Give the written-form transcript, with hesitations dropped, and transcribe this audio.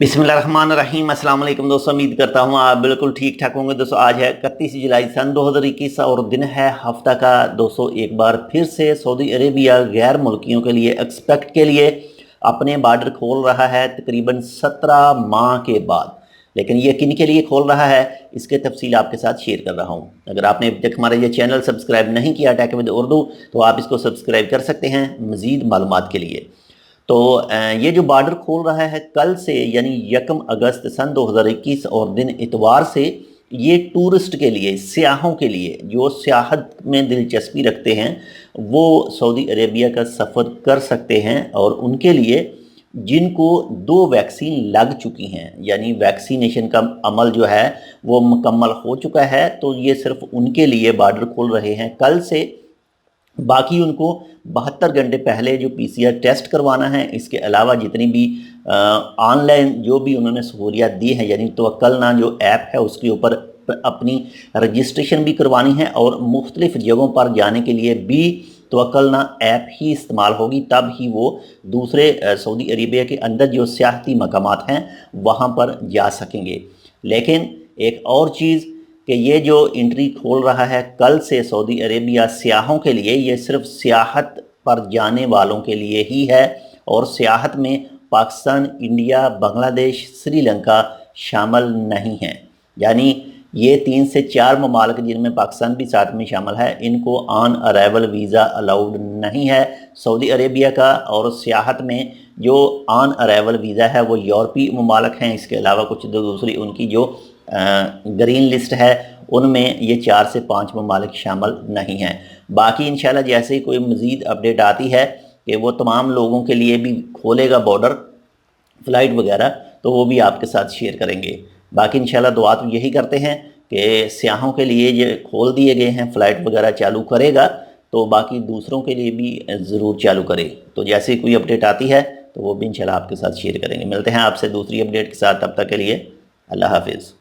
बिस्मिल्लाहिर्रहमानिर्रहीम। अस्सलाम वालेकुम दोस्तों, उम्मीद करता हूँ आप बिल्कुल ठीक ठाक होंगे। दोस्तों आज है 31 जुलाई सन 2021 और दिन है हफ्ता का। दोस्तों एक बार फिर से सऊदी अरेबिया गैर मुल्कियों के लिए एक्सपेक्ट के लिए अपने बार्डर खोल रहा है तकरीबन 17 माह के बाद। लेकिन ये किन के लिए खोल रहा है इसके तफसील आपके साथ शेयर कर रहा हूँ। अगर आपने अब तक हमारा ये चैनल सब्सक्राइब नहीं किया टेक विद उर्दू तो आप इसको सब्सक्राइब कर सकते हैं मज़ीद मालूमात के लिए। तो ये जो बॉर्डर खोल रहा है कल से यानी 1 अगस्त सन 2021 और दिन इतवार से ये टूरिस्ट के लिए, सियाहों के लिए जो सियाहत में दिलचस्पी रखते हैं वो सऊदी अरेबिया का सफ़र कर सकते हैं। और उनके लिए जिनको 2 वैक्सीन लग चुकी हैं यानी वैक्सीनेशन का अमल जो है वो मुकम्मल हो चुका है, तो ये सिर्फ उनके लिए बॉर्डर खोल रहे हैं कल से। बाकी उनको 72 घंटे पहले जो PCR टेस्ट करवाना है। इसके अलावा जितनी भी ऑनलाइन जो भी उन्होंने सहूलियात दी हैं यानी तवक्कलना जो ऐप है उसके ऊपर अपनी रजिस्ट्रेशन भी करवानी है और मुख्तलिफ़ जगहों पर जाने के लिए भी तवक्कलना ऐप ही इस्तेमाल होगी, तब ही वो दूसरे सऊदी अरेबिया के अंदर जो सियाहती मकामात हैं वहाँ पर जा सकेंगे। लेकिन एक और चीज़ कि ये जो एंट्री खोल रहा है कल से सऊदी अरेबिया सियाहों के लिए, ये सिर्फ सियाहत पर जाने वालों के लिए ही है। और सियाहत में पाकिस्तान, इंडिया, बांग्लादेश, श्रीलंका शामिल नहीं हैं। यानी ये 3 से 4 ममालिक जिनमें पाकिस्तान भी साथ में शामिल है, इनको ऑन अराइवल वीज़ा अलाउड नहीं है सऊदी अरेबिया का। और सियाहत में जो ऑन अराइवल वीज़ा है वो यूरोपीय ममालिक हैं। इसके अलावा कुछ दूसरी उनकी जो ग्रीन लिस्ट है उनमें ये 4 से 5 ममालिक शामिल नहीं हैं। बाकी इंशाल्लाह जैसे ही कोई मज़ीद अपडेट आती है कि वो तमाम लोगों के लिए भी खोलेगा बॉर्डर फ़्लाइट वगैरह, तो वो भी आपके साथ शेयर करेंगे। बाकी इंशाल्लाह दुआ तो यही करते हैं कि सियाहों के लिए ये खोल दिए गए हैं, फ़्लाइट वगैरह चालू करेगा तो बाकी दूसरों के लिए भी ज़रूर चालू करे। तो जैसे ही कोई अपडेट आती है तो वो भी इंशाल्लाह आपके साथ शेयर करेंगे। मिलते हैं आपसे दूसरी अपडेट के साथ, तब तक के लिए अल्लाह हाफिज़।